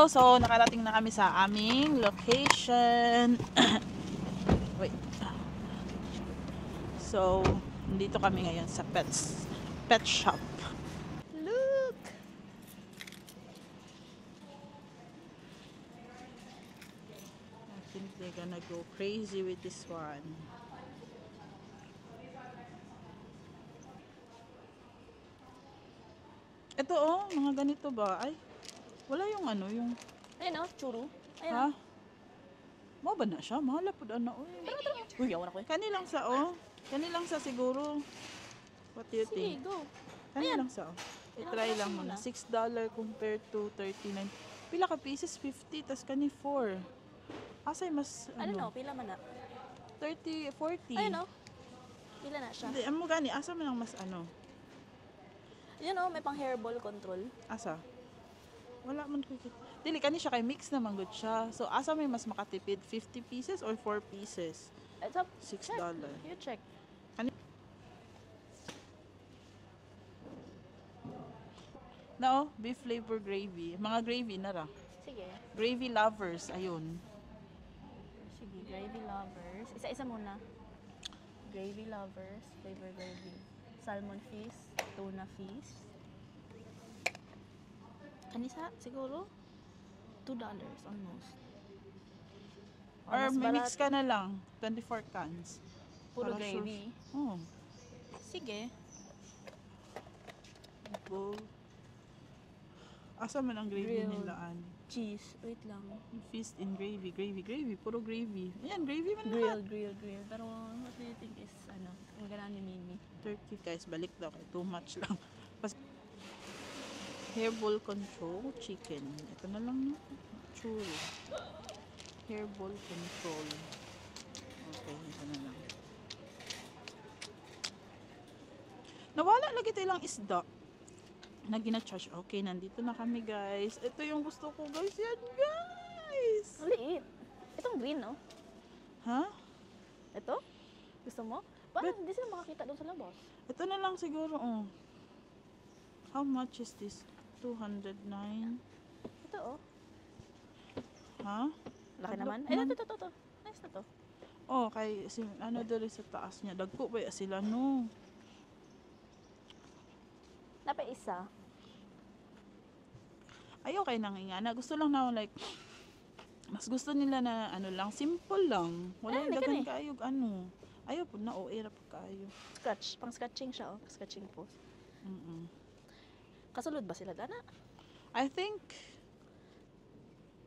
So, nakarating na kami sa aming location. Wait. So, nandito kami ngayon sa pet shop. Look! I think they're gonna go crazy with this one. Ito oh, mga ganito ba? Ay, wala yung ano, yung... Ayun o, churu. Ayun Ha? o. Mo ba na siya? Mahal po na oy. Uy, yawan ako eh. Kanilang sa oh. Kanilang sa siguro. What do you Sige, think? go. Kanilang sa oh. I-try lang muna. $6 compared to 39. Pila ka pieces? 50. Tas kani 4. Asay mas Ano ano? no, pila man na. 30, 40. Ayun o. Pila na siya. Hindi, amo gani. Asa man ang mas ano? Yun o, may pang hairball control. Asa? Wala man ko kita. Dili kani siya kay mix na manggod siya. So asa may mas makatipid? 50 pieces or 4 pieces? It's up. $6. You check. Na oh, beef flavor gravy. Mga gravy na ra. Sige. Gravy lovers, ayun. Sige, gravy lovers. Isa-isa muna. Gravy lovers, flavor gravy. Salmon fish, tuna fish. Kanisa, siguro? $2 almost. Or mas may mix barat. ka na lang. 24 cans. Puro Para gravy. Oh. Sige. Go. Asa man ang gravy Grilled. nilaan? Cheese. Wait lang. Feast in gravy. Gravy. Puro gravy. Ayan, gravy man lahat. Grill. Pero what do you think is, ano, ang gana ni Mimi? 30 guys, balik daw kay too much lang. Hairball control chicken. Ito na lang no. Churro. Hairball control. Okay, ito na lang. Nawala lagi tayong isda na gina-charge. Okay, nandito na kami guys. Ito yung gusto ko guys. Yan guys. Ang liit. Itong green, no? Ha? Ito? Gusto mo? Parang hindi sila makakita doon sa labas. Ito na lang siguro. Oh. How much is this? 209. Ito, oh. Ha? Laki Adlok naman. Ay, man. ito. Nice na to. Oh, kay ano diri sa taas niya. Dagko ba sila no? Napa isa. Ayaw kay nangingana. Gusto lang na like mas gusto nila na ano lang, simple lang. Wala Ay, dagan kani. kaayog ano. Ayaw po na era pa kayo. Scratch. Pang scratching siya, oh. Scratching post. Kasulod ba sila, Dana? I think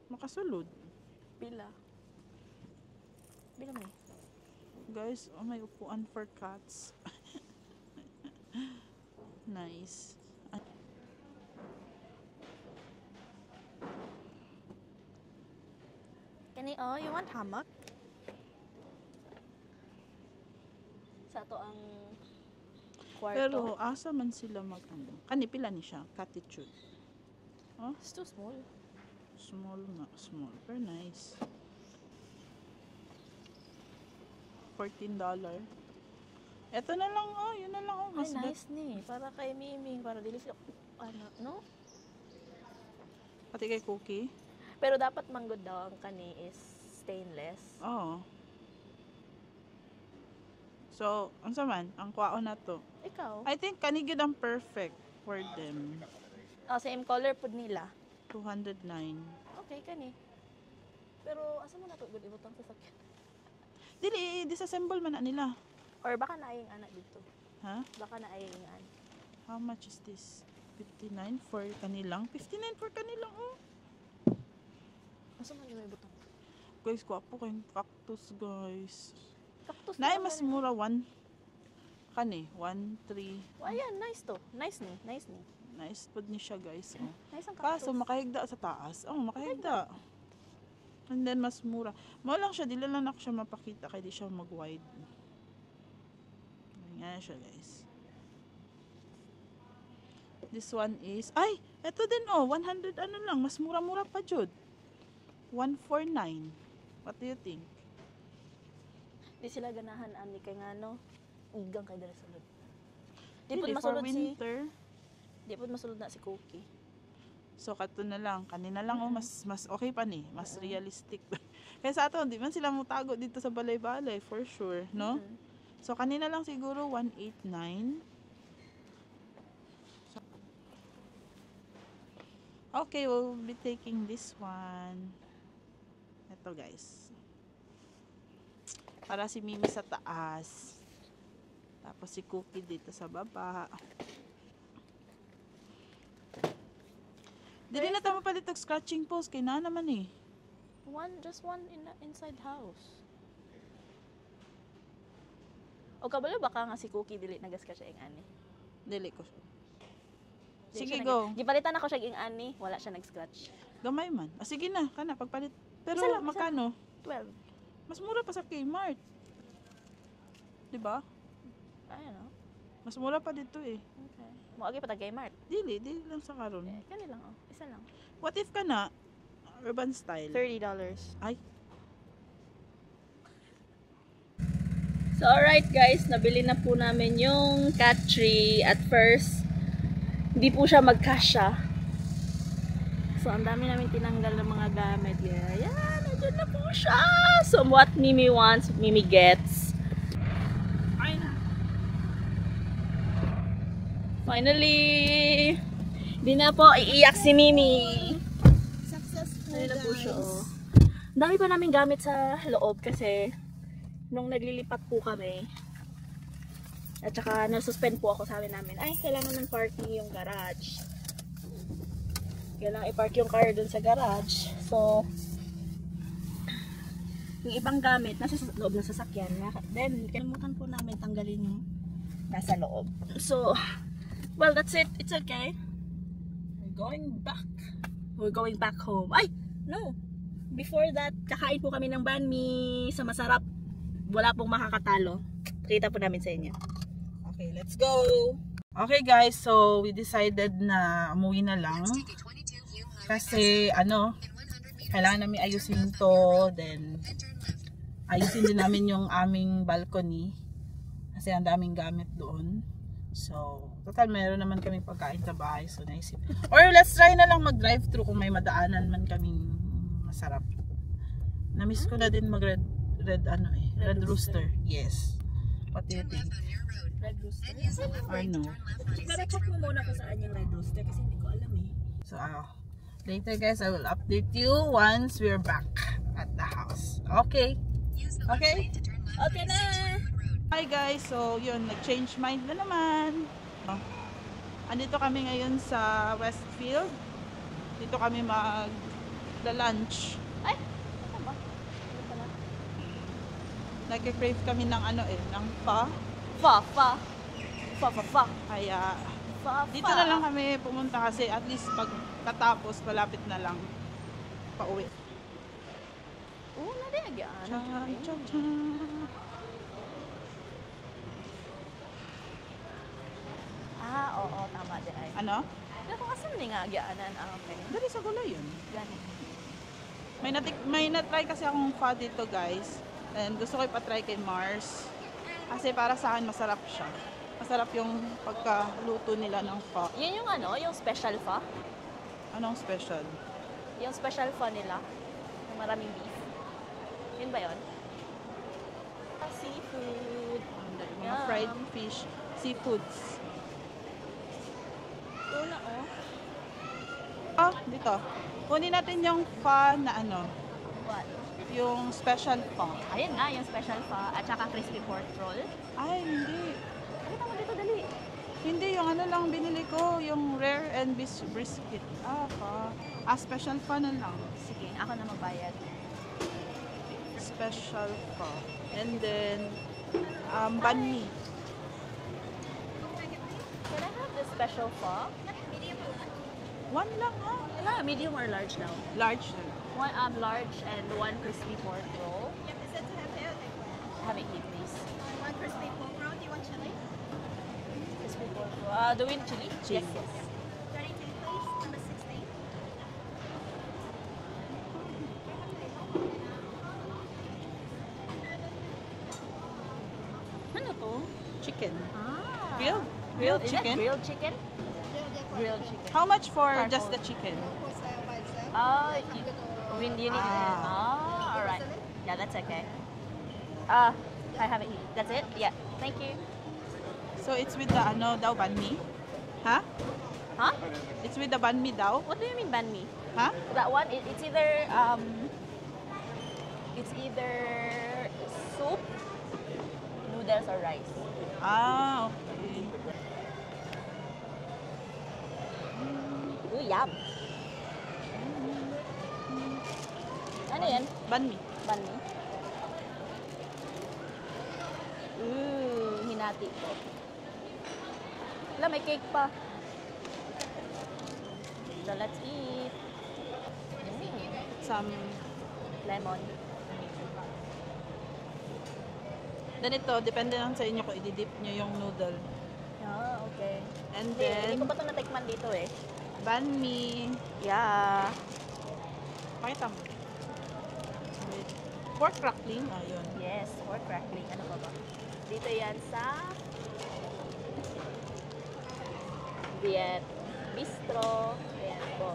makasulod. Pila. Pila mo eh. Guys, oh, may upuan for cats. Nice. Kani, oh, you want hammock? Sa to ang kwarto. Pero asa man sila mag ano. Kani pila ni siya? Catitude. Oh, It's too small. small nga, small. Very nice. $14. Ito na lang oh, yun na lang oh. Ay, Mas nice ni. Para kay Miming. Para dili siya, ano, no? pati kay Cookie. Pero dapat manggod daw ang kani is stainless. Oo. So, ang saman, ang kwaon na to. Ikaw? I think kanigid ang perfect for them. Oh, same color pud nila. 209. Okay, kani. Pero asa mo na to gud ibutang sa sakyan? Dili, disassemble man na nila. Or baka naayong ana dito. Ha? Baka naayong ana. How much is this? 59 for kanilang? 59 for kanilang, oh. Asa man yung ibutang? Guys, kwapo kayong cactus, guys. Cactus Naay na mas lang. mura, 1. Kani, 1, 3. Oh, ayan, nice to. Nice ni. Nice pod ni siya, guys. Oh. Nice ang cactus. Kaso, makahigda sa taas. Oh, makahigda. And then, mas mura. Mao lang siya, dila lang ako siya mapakita kaya di siya mag-wide. Ganyan siya, guys. This one is, ay, eto din oh, 100 ano lang, mas mura-mura pa jud. 149. What do you think? Di sila ganahan ani kay ngano. Igang kay dala sulod. Di Dili, pud for masulod si winter. Di pud masulod na si Cookie. So kato na lang, kanina lang mas okay pa ni, mas realistic. Kaya sa ato, di man sila mutago dito sa balay-balay for sure, no? So kanina lang siguro 189. Okay, we'll be taking this one. Ito guys. Para si Mimi sa taas. Tapos si Cookie dito sa baba. Dili na tama palit og scratching post kay na naman eh. Just one in the inside house. O kabalo baka nga si Cookie dili nagascratch siya ing ani. Dili ko siya. Dili Sige, siya go. Gipalitan ako siya ing ani, wala siya nag-scratch. Gamay man. Ah, sige na, kana pagpalit. Pero Isa lang, makano? 12. Mas mura pa sa Kmart. 'Di ba? Ayun no. Mas mura pa dito eh. Okay. Mo agi pa ta Kmart. Dili lang sa karon. Kani lang oh. Isa lang. What if ka na urban style? $30. Ay, So alright guys, nabili na po namin yung cat tree. At first, hindi po siya magkasya. So ang dami namin tinanggal ng mga gamit. Yeah, nandiyan na po siya. So what Mimi wants, Mimi gets. ay na. Finally, hindi na po iiyak si Mimi. Successful. Ayun na po siya oh. Ang dami pa namin gamit sa loob kasi nung naglilipat po kami at saka nasuspend po ako, sabi namin ay kailangan ng parking yung garage, kailangan i-park yung car dun sa garage. So yung ibang gamit nasa loob ng sasakyan, then kalimutan po namin tanggalin yung nasa loob. So well, that's it, it's okay, we're going back home. Ay no, before that kakain po kami ng banh mi sa masarap. Wala pong makakatalo. Kita po namin sa inyo. Okay, let's go. Okay guys, so we decided na umuwi na lang. Kasi ano, kailangan namin ayusin to, then ayusin din namin yung aming balcony. Kasi ang daming gamit doon. So, total meron naman kaming pagkain sa bahay. So, naisip. Or let's try na lang mag-drive-thru kung may madaanan man kaming masarap. Na-miss ko na din mag-red rooster. Yes. What do you think? Red Rooster? Or no? Pero check mo muna kung saan yung Red Rooster kasi hindi ko alam eh. So, later guys, I will update you once we're back at the house. Okay? Okay? Okay na! Hi guys, so yun, nag-change mind na naman. Andito kami ngayon sa Westfield. Dito kami mag-lunch. Ay! Ano ba? Ano pala? Nag-crave kami ng ano ng pho. Fa. Kaya Fa. dito na lang kami pumunta kasi at least pagkatapos malapit na lang pauwi. Oo, nadiagaan. Chan, chan, chan. Oo, tama di ay. Ano? Pero kasi hindi nga agyaanan. Okay. Dali sa gulay yun. Ganit. May na-try kasi akong pho dito guys. And gusto ko ipatry kay Mars. Kasi para sa akin masarap siya. Masarap yung pagkaluto nila ng pho. Yun yung ano, yung special fa? Anong special? Yung special fa nila. Yung maraming beef. Yun ba yun? Seafood. Mga Yum. fried fish, seafoods. Ito na oh. Dito. Kunin natin yung pho na What? yung special pho. Ayun nga, yung special fa at saka crispy pork roll. Ay, hindi. Pakita mo dito, dali. Hindi, yung lang binili ko, yung rare and brisket. Pho. Special pho na lang. Sige, ako na magbayad. Special pho. And then, banh mi. Can I have the special fa? One lang ha? Yeah, medium or large now? Large na lang. One large and one crispy pork roll. Yep, is it to have it? Have it here, please. One crispy pork roll. Do you want chili? Crispy pork roll. Do we need chili? Chili. Yes, yes. 32, please. Number 16. Ano to? Chicken. Ah. Grilled? Grilled Grilled chicken? Grilled chicken? Yeah, Grilled chicken. How much for Charcoal. just the chicken? Oh, you need it. Oh, alright. Yeah, that's okay. I have it here. That's it? Yeah. Thank you. So it's with the ano daw banh mi? Huh? Huh? It's with the banh mi daw? What do you mean banh mi? Huh? That one, it's either soup, noodles, or rice. Ah, okay. Ooh, yum. Ano yan? Banh mi. Banh mi. Ooh, hinati ko. Wala, may cake pa. So, let's eat. Some. Lemon. Then ito, depende lang sa inyo kung i-dip nyo yung noodle. Ah, okay. And Hindi then, ko pa ito natikman dito eh. banh mi. Yeah. Pakita mo. Wait. Pork crackling. Oh, yun. Yes, pork crackling. Ano pa ba? Dito yan sa Viet Bistro. Ayan po.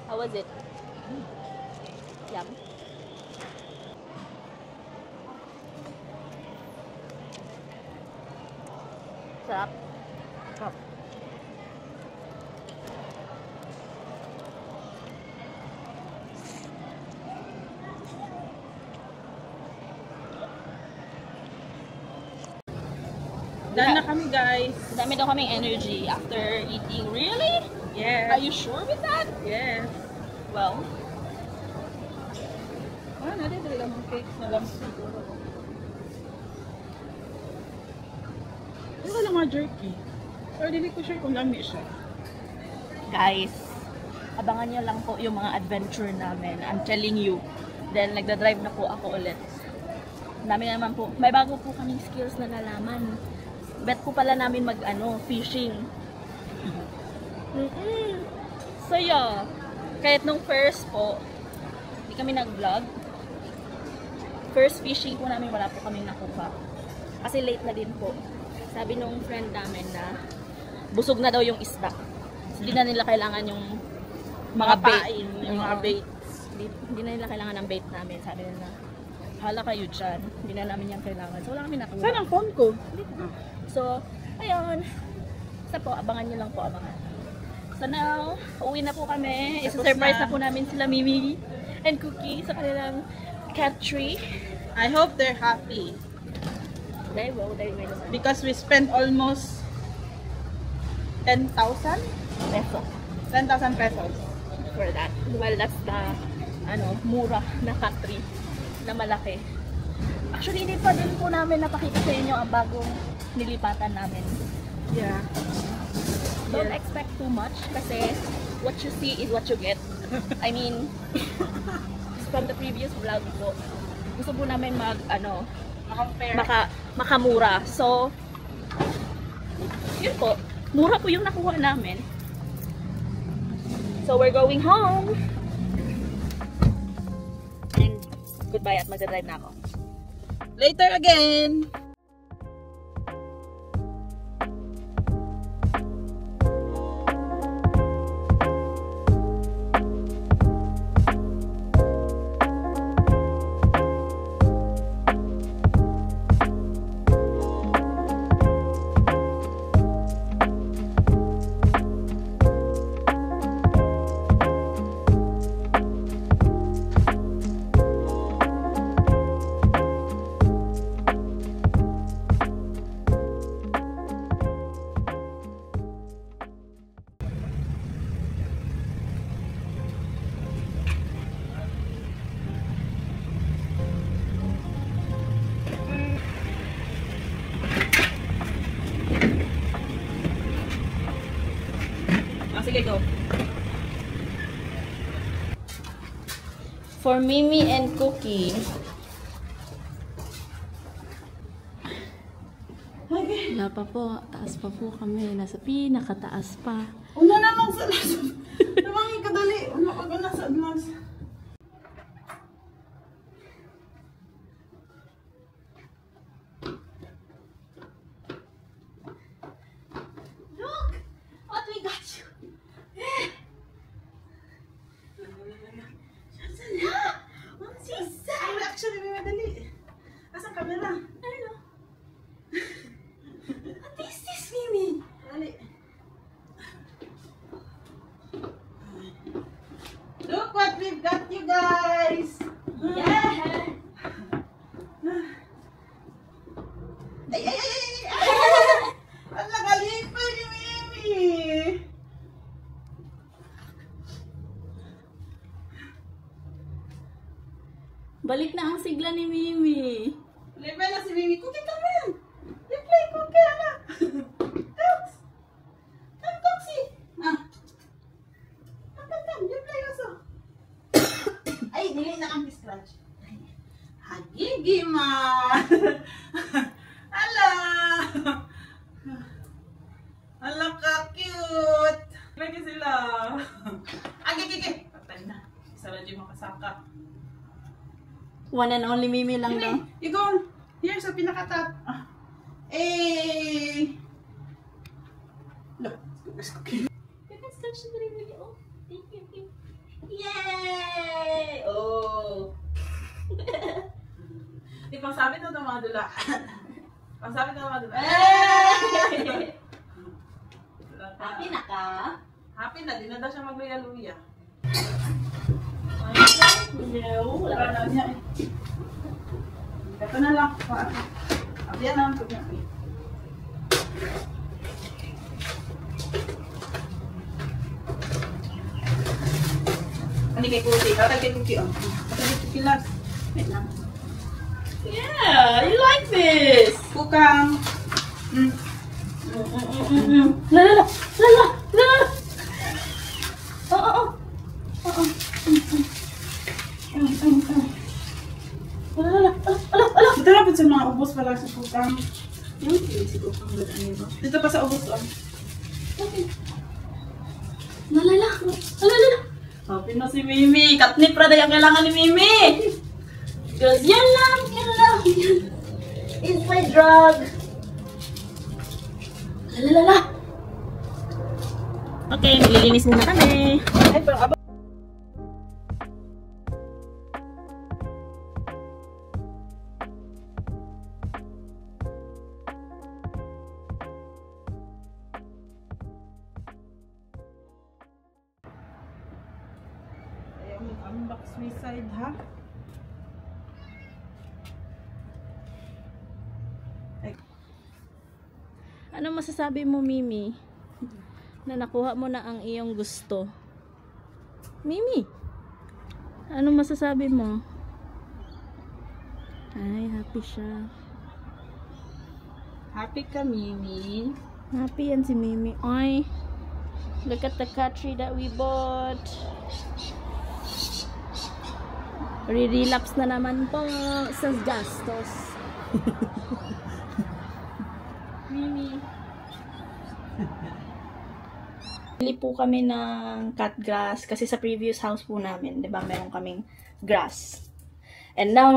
How was it? Yum. Sarap. Sarap. Done na kami, guys. Dami daw kaming energy after eating. Really? Yes. Are you sure with that? Yes. Well, Ah, nadidali lang ang cakes na lang siguro. Ano ka lang mga jerky? Pero hindi ko sure kung lami siya. guys, abangan nyo lang po yung mga adventure namin. I'm telling you. Then, nagda-drive na po ako ulit. Dami na naman po. May bago po kaming skills na nalaman. Bet po pala namin fishing. So, yeah. Kahit nung first po, hindi kami nag-vlog. First fishing po namin, wala po kaming nakuha. Kasi late na din po. Sabi nung friend namin na busog na daw yung isda. So, hindi na nila kailangan yung mga bait. Yung mga baits. Hindi na nila kailangan ng bait namin. Sabi nila, hala kayo dyan. Hindi na namin yan kailangan. So, wala kami nakuha. Saan ang phone ko? So, ayun. Basta po, abangan nyo lang po, abangan. So now, uwi na po kami. Isa-surprise na po namin sila Mimi and Cookie sa kanilang cat tree. I hope they're happy. They will naman. Because we spent almost 10,000? Peso 10,000 pesos. for that. Well, that's the, mura na cat tree na malaki. Actually, hindi pa din po namin napakita sa inyo ang bagong nilipatan namin. Yeah. Don't expect too much kasi what you see is what you get. I mean, from the previous vlog po, gusto po namin makamura. So, yun po. Mura po yung nakuha namin. So, we're going home. And goodbye at magdadrive na ako. Later again! Sige, go. For Mimi and Cookie. Okay. Wala pa po. Taas pa po kami. Nasa pinakataas pa. Una na lang sa lasa. Namangi ka dali. Una ka na sa advance. Look! Balik na ang sigla ni Mimi. Libre na si Mimi. Cookie, come in. You play cookie, anak. Cooks. Come, Cooksy. Come. You play also. Ay, dili na ang scratch. Hagigi, man. Hala. Hala ka, cute. Lagi sila. Agigigi. Patay na. Isa na dyan makasaka. One and only Mimi lang daw. You go here sa pinaka-top. Eh. Look, let's go. You can stretch the baby. Oh, thank you. Yay! Oh. Di pang sabi na ito mga dula. Pang sabi na mga dula. Happy na ka? Happy na, di na daw siya magluya-luya. No. Wala na niya eh. Ito na lang. Abiyan na ang niya. Ano kay Cookie? Tatag kay Cookie. Tatag kay Cookie lang. Wait lang. Yeah, you like this. Kukang. La. Oh. Dito na po sa mga ubos pala sa Kukang. Yung si Kukang. Dito pa sa ubos. La. Happy na si Mimi. Katnip ra yung kailangan ni Mimi. Because yan lang. It's my drug. La. Okay, maglilinis muna kami. Ay, parang aba. Ayaw mag-unbox may side, ha? Ano masasabi mo, Mimi? Na nakuha mo na ang iyong gusto. Mimi, ano masasabi mo? Ay, happy siya. Happy ka, Mimi. Happy yan si Mimi. Ay, look at the cat tree that we bought. Re-relapse na naman po sa gastos. Mimi. Bili po kami ng cut grass kasi sa previous house po namin, 'di ba, meron kaming grass. And now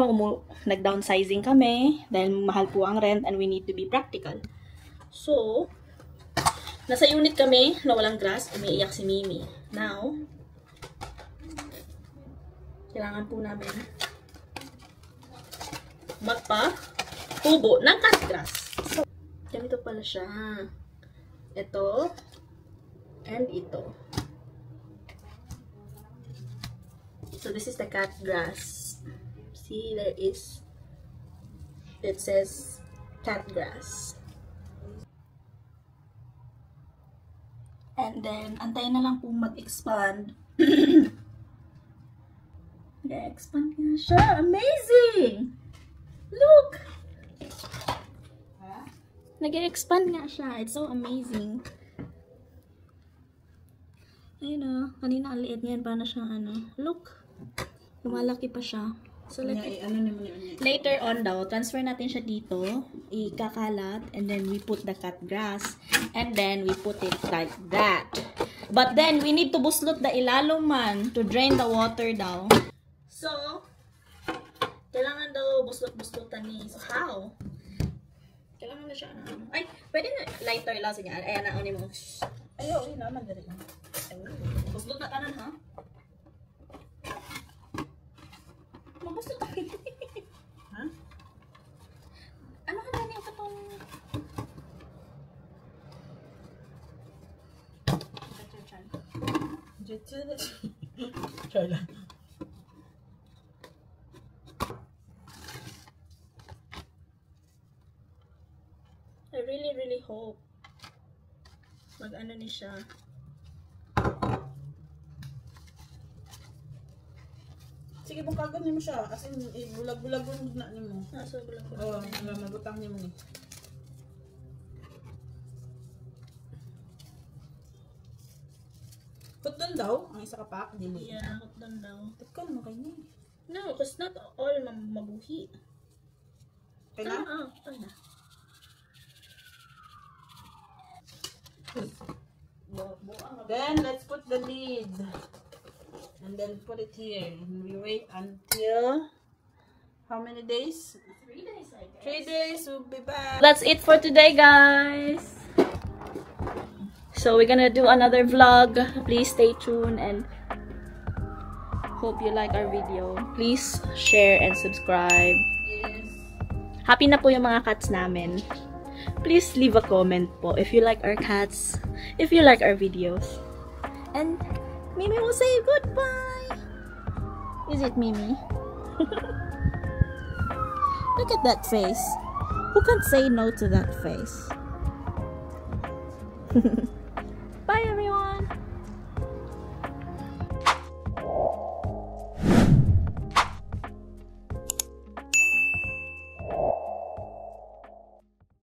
nag-downsizing kami dahil mahal po ang rent and we need to be practical. So, nasa unit kami na walang grass, umiiyak si Mimi. Now, kailangan po namin magpa-tubo ng cut grass. So, ganito pala siya. Ito. And ito. So, this is the cut grass. See, there is, it says cut grass. And then, antayin na lang po mag-expand. Nag-expand nga siya. Amazing! Look! Nag-expand nga siya. It's so amazing. Ayun o. Kanina ang liit ngayon. Paano siyang ano. Look. Lumalaki pa siya. So, later on daw, transfer natin siya dito. Ikakalat. And then, we put the cut grass. And then, we put it like that. But then, we need to buslot the ilalong man to drain the water daw. So, kailangan daw buslot-buslotan ni. So, how? Kailangan na siya ano. Ay, pwede na lighter lang niya. Ayan na, unin mo. Ayaw, uwi naman dali lang. Buslot na kanan, ha? Mabuslot na. Ha? Ano ka na yung katong... Try lang. I really hope mag-ano ni siya. sige mong kagan mo siya. As in, bulag-bulag na nimo. So, bulag ko. Oo, magutang nimo ni. Put doon daw, ang isa ka pack, dili. Yeah, hot doon daw. Teka naman kayo ni. No, because not all mabuhi. Okay na? Okay na. Then, let's put the lid. And then put it here. And we wait until... How many days? 3 days, I guess. 3 days, we'll be back. That's it for today, guys. So we're gonna do another vlog. Please stay tuned and hope you like our video. Please share and subscribe. Yes. Happy na po yung mga cats namin. Please leave a comment po if you like our cats, if you like our videos. And Mimi will say goodbye. Is it Mimi? Look at that face. Who can say no to that face?